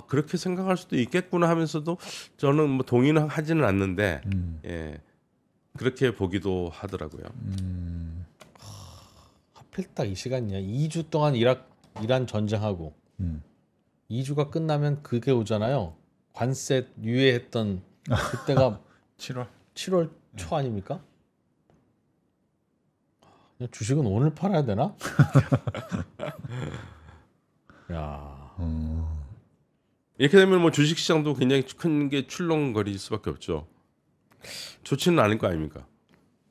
그렇게 생각할 수도 있겠구나 하면서도 저는 뭐 동의는 하지는 않는데 예, 그렇게 보기도 하더라고요. 하필 딱 이 시간이야. 2주 동안 이란 전쟁하고 2주가 끝나면 그게 오잖아요. 관세 유예했던 그때가 7월 초 아닙니까? 그냥 주식은 오늘 팔아야 되나? 야. 이렇게 되면 뭐 주식 시장도 굉장히 큰 게 출렁거릴 수밖에 없죠. 좋지는 않을 거 아닙니까?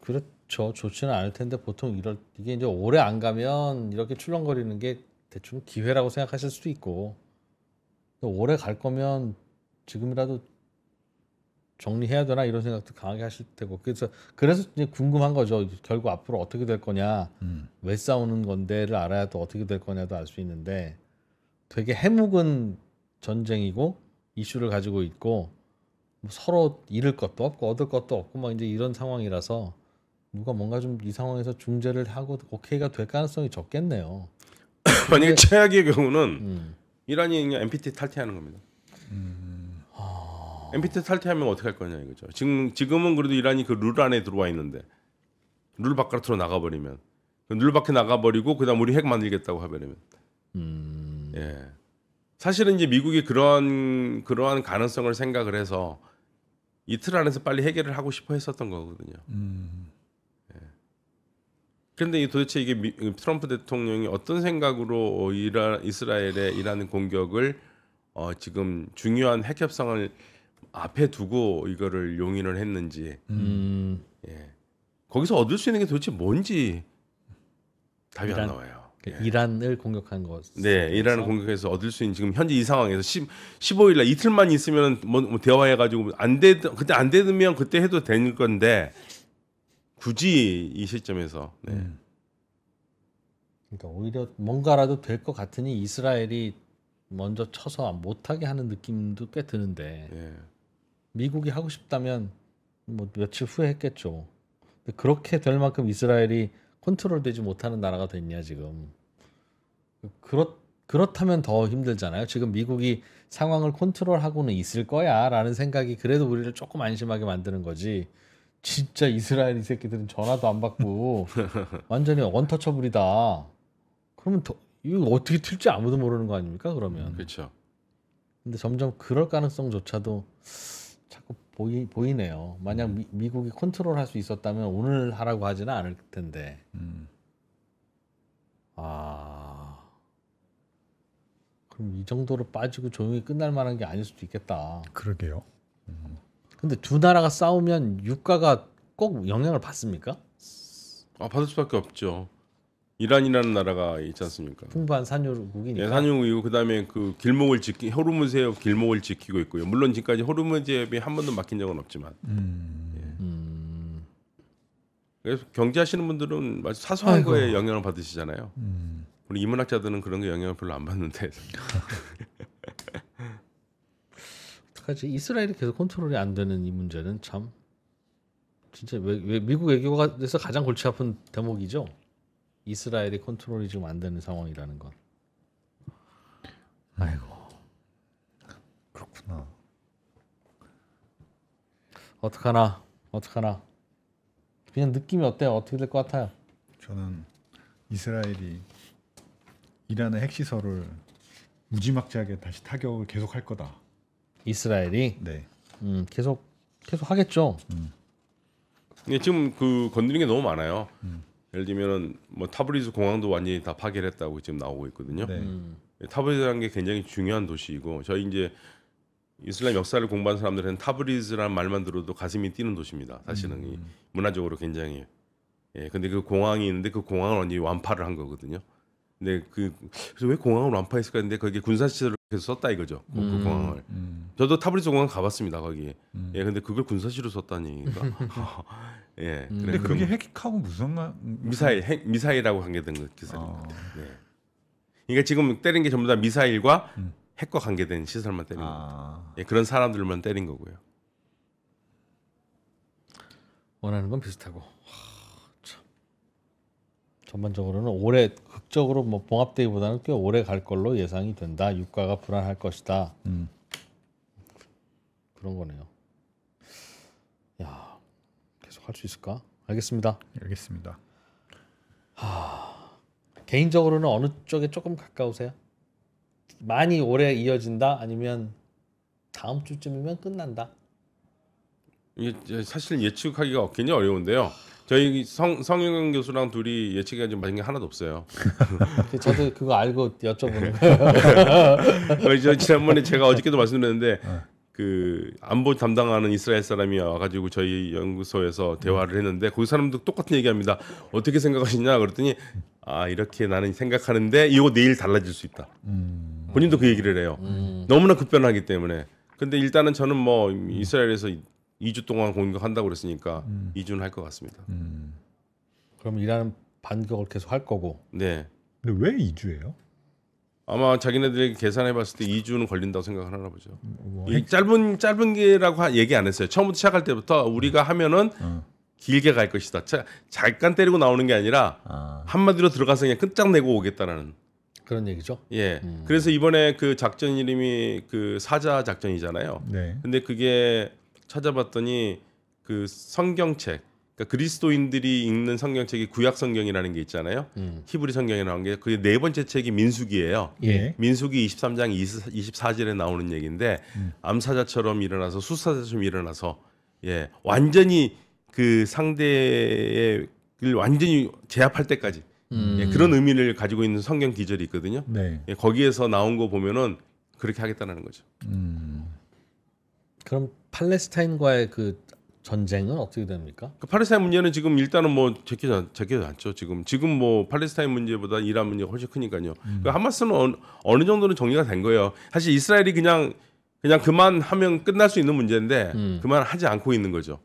그렇죠. 좋지는 않을 텐데 보통 이게 이제 오래 안 가면 이렇게 출렁거리는 게 대충 기회라고 생각하실 수도 있고 오래 갈 거면 지금이라도 정리해야 되나 이런 생각도 강하게 하실 테고 그래서 이제 궁금한 거죠. 결국 앞으로 어떻게 될 거냐, 왜 싸우는 건데를 알아야 또 어떻게 될 거냐도 알 수 있는데 되게 해묵은 전쟁이고 이슈를 가지고 있고 뭐 서로 잃을 것도 없고 얻을 것도 없고 막 이제 이런 상황이라서 누가 뭔가 좀 이 상황에서 중재를 하고 오케이가 될 가능성이 적겠네요. 만약에 최악의 경우는 이란이 그냥 NPT 탈퇴하는 겁니다. NPT 탈퇴하면 어떻게 할 거냐 이거죠. 지금은 그래도 이란이 그 룰 안에 들어와 있는데 룰 바깥으로 나가버리면 룰 밖에 나가버리고 그다음 우리 핵 만들겠다고 해버리면 예. 사실은 이제 미국이 그러한 가능성을 생각을 해서 이틀 안에서 빨리 해결을 하고 싶어 했었던 거거든요. 예. 그런데 도대체 이게 트럼프 대통령이 어떤 생각으로 이스라엘의 이란 공격을 지금 중요한 핵 협상을 앞에 두고 이거를 용인을 했는지 예. 거기서 얻을 수 있는 게 도대체 뭔지 답이 안 나와요. 예. 이란을 공격한 것. 네, 이란을 공격해서 얻을 수 있는 지금 현재 이 상황에서 15일 날 이틀만 있으면 뭐 대화해가지고 그때 안 되면 그때 해도 되는 건데 굳이 이 시점에서. 네. 그러니까 오히려 뭔가라도 될 것 같으니 이스라엘이 먼저 쳐서 못하게 하는 느낌도 꽤 드는데 예. 미국이 하고 싶다면 뭐 며칠 후에 했겠죠. 근데 그렇게 될 만큼 이스라엘이 컨트롤되지 못하는 나라가 됐냐 지금. 그렇다면 더 힘들잖아요. 지금 미국이 상황을 컨트롤하고는 있을 거야라는 생각이 그래도 우리를 조금 안심하게 만드는 거지. 진짜 이스라엘 이 새끼들은 전화도 안 받고 완전히 원터처블이다. 그러면 이거 어떻게 튈지 아무도 모르는 거 아닙니까? 그러면. 그렇죠. 근데 점점 그럴 가능성조차도 자꾸 보이네요. 만약 미국이 컨트롤할 수 있었다면 오늘 하라고 하지는 않을 텐데. 그럼 이 정도로 빠지고 조용히 끝날 만한 게 아닐 수도 있겠다. 그러게요. 근데 두 나라가 싸우면 유가가 꼭 영향을 받습니까? 받을 수밖에 없죠. 이란이라는 나라가 있지 않습니까? 풍부한 산유국이니까. 네, 산유국이고 그다음에 그 호르무즈의 길목을 지키고 있고요. 물론 지금까지 호르무즈에 한 번도 막힌 적은 없지만. 그래서 경제하시는 분들은 아주 사소한 거에 영향을 받으시잖아요. 우리 인문학자들은 그런 게 영향을 별로 안 받는데. 어떡하지? 이스라엘이 계속 컨트롤이 안 되는 이 문제는 참 진짜 왜 미국 외교가에서 가장 골치 아픈 대목이죠. 이스라엘이 컨트롤이 지금 안 되는 상황이라는 건. 아이고. 그렇구나. 어떡하나. 그냥 느낌이 어때요? 어떻게 될 것 같아요? 저는 이스라엘이 이란의 핵시설을 무지막지하게 다시 타격을 계속할 거다. 이스라엘이 네. 계속 하겠죠. 지금 그 건드린 게 너무 많아요. 예를 들면은 뭐 타브리즈 공항도 완전히 다 파괴를 했다고 지금 나오고 있거든요. 네. 타브리즈라는 게 굉장히 중요한 도시이고 저희 이제 이슬람 역사를 공부한 사람들은 타브리즈라는 말만 들어도 가슴이 뛰는 도시입니다. 사실은 이 문화적으로 굉장히. 근데 그 공항이 있는데 그 공항을 완전히 완파를 한 거거든요. 근데 그래서 왜 공항을 완파했을까 했는데 거기에 군사시설을 계속 썼다 이거죠. 그 공항을. 저도 타브리즈 공항 가봤습니다. 거기. 근데 그걸 군사시로 썼다니. 근데 그게 핵하고 무슨 미사일하고 관계된 기술입니다. 네. 그러니까 지금 때린 게 전부 다 미사일과 핵과 관계된 시설만 때린 겁니다. 그런 사람들만 때린 거고요. 원하는 건 비슷하고. 참. 전반적으로는 올해 극적으로 뭐 봉합되기보다는 꽤 오래 갈 걸로 예상이 된다. 유가가 불안할 것이다. 그런 거네요. 야, 계속 할 수 있을까? 알겠습니다. 알겠습니다. 개인적으로는 어느 쪽에 조금 가까우세요? 많이 오래 이어진다? 아니면 다음 주쯤이면 끝난다? 이게 사실 예측하기가 굉장히 어려운데요. 저희 성윤경 교수랑 둘이 예측이 좀 맞은 게 하나도 없어요. 저도 그거 알고 여쭤보는 거예요. 지난번에 제가 어저께도 말씀드렸는데 그 안보 담당하는 이스라엘 사람이 와가지고 저희 연구소에서 대화를 했는데 거기 사람도 똑같은 얘기합니다. 어떻게 생각하시냐 그랬더니 이렇게 나는 생각하는데 이거 내일 달라질 수 있다. 본인도 그 얘기를 해요. 너무나 급변하기 때문에. 근데 일단은 저는 뭐 이스라엘에서 2주 동안 공격한다고 그랬으니까 2주는 할 것 같습니다. 그럼 이란은 반격을 계속 할 거고. 네. 근데 왜 2주예요? 아마 자기네들이 계산해봤을 때 2주는 걸린다고 생각하나 보죠. 이 짧은 게라고 얘기 안 했어요. 처음부터 시작할 때부터 우리가 하면은 길게 갈 것이다. 잠깐 때리고 나오는 게 아니라 한마디로 들어가서 그냥 끝장내고 오겠다라는 그런 얘기죠. 그래서 이번에 그 작전 이름이 그 사자 작전이잖아요. 네. 근데 그게 찾아봤더니 그 성경책, 그러니까 그리스도인들이 읽는 성경책이 구약 성경이라는 게 있잖아요. 히브리 성경에 나온 게 그게 네 번째 책이 민수기예요. 민수기 23장 24절에 나오는 얘기인데 암사자처럼 일어나서 수사자처럼 일어나서 완전히 그 상대를 완전히 제압할 때까지 그런 의미를 가지고 있는 성경 기절이 있거든요. 거기에서 나온 거 보면은 그렇게 하겠다는 거죠. 그럼 팔레스타인과의 그 전쟁은 어떻게 됩니까? 그 팔레스타인 문제는 지금 일단은 뭐 제껴져 않죠. 지금 뭐 팔레스타인 문제보다 이란 문제가 훨씬 크니까요. 그 하마스는 어느 정도는 정리가 된 거예요. 사실 이스라엘이 그냥 그만하면 끝날 수 있는 문제인데 그만하지 않고 있는 거죠.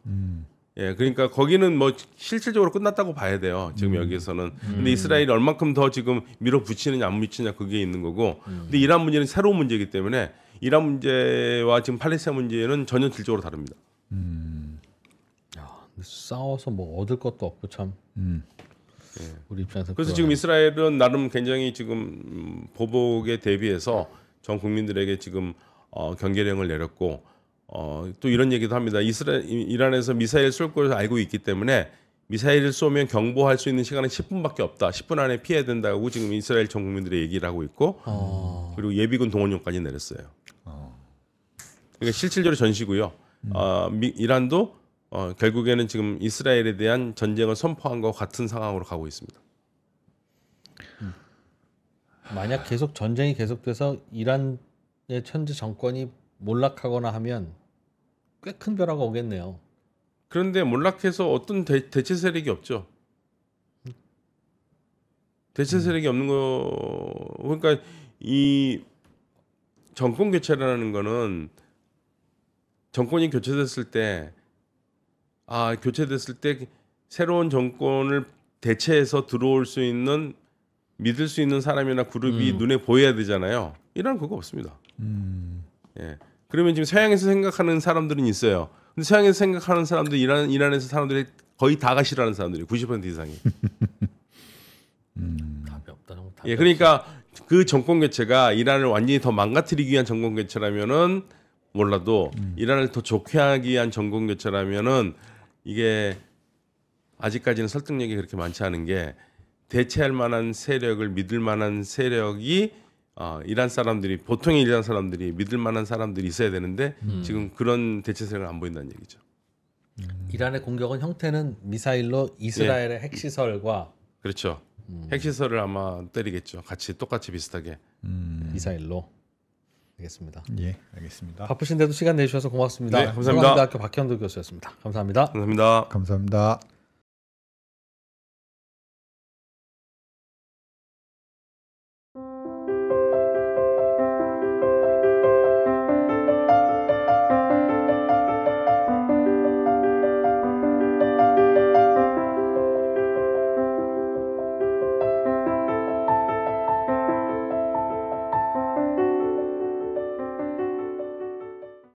그러니까 거기는 뭐 실질적으로 끝났다고 봐야 돼요. 지금 여기에서는. 근데 이스라엘이 얼만큼 더 지금 밀어붙이느냐 안 미치느냐 그게 있는 거고. 근데 이란 문제는 새로운 문제이기 때문에 이란 문제와 지금 팔레스타인 문제는 전혀 질적으로 다릅니다. 싸워서 뭐 얻을 것도 없고 참 우리 입장에서 그래서 지금 이스라엘은 나름 굉장히 지금 보복에 대비해서 전 국민들에게 지금 경계령을 내렸고 또 이런 얘기도 합니다. 이란에서 미사일 쏠 걸 알고 있기 때문에 미사일을 쏘면 경보할 수 있는 시간은 10분밖에 없다. 10분 안에 피해야 된다고 지금 이스라엘 전 국민들의 얘기를 하고 있고 그리고 예비군 동원령까지 내렸어요. 그러니까 실질적으로 전시고요. 이란도 결국에는 지금 이스라엘에 대한 전쟁을 선포한 것 같은 상황으로 가고 있습니다. 만약 계속 전쟁이 계속돼서 이란의 현재 정권이 몰락하거나 하면 꽤 큰 변화가 오겠네요. 그런데 몰락해서 어떤 대체 세력이 없죠. 대체 세력이 없는 거 그러니까 이 정권 교체라는 거는 정권이 교체됐을 때 교체됐을 때 새로운 정권을 대체해서 들어올 수 있는 믿을 수 있는 사람이나 그룹이 눈에 보여야 되잖아요. 이란 그거 없습니다. 예. 그러면 지금 서양에서 생각하는 사람들은 있어요. 근데 서양에서 생각하는 사람들 이란에서 사람들이 거의 다가 싫어하는 사람들이 90% 이상이. 답이 없다. 예, 그러니까 그 정권 교체가 이란을 완전히 더 망가뜨리기 위한 정권 교체라면은 몰라도 이란을 더 좋게 하기 위한 정권 교체라면은 이게 아직까지는 설득력이 그렇게 많지 않은 게 대체할 만한 세력을 믿을 만한 세력이 이란 사람들이 보통의 이란 사람들이 믿을 만한 사람들이 있어야 되는데 지금 그런 대체 세력은 안 보인다는 얘기죠. 이란의 공격은 형태는 미사일로 이스라엘의 핵시설과 그렇죠. 핵시설을 아마 때리겠죠. 똑같이 비슷하게. 미사일로. 알겠습니다. 예, 알겠습니다. 바쁘신데도 시간 내주셔서 고맙습니다. 네, 감사합니다. 서강대학교 박현도 교수였습니다. 감사합니다. 감사합니다. 감사합니다.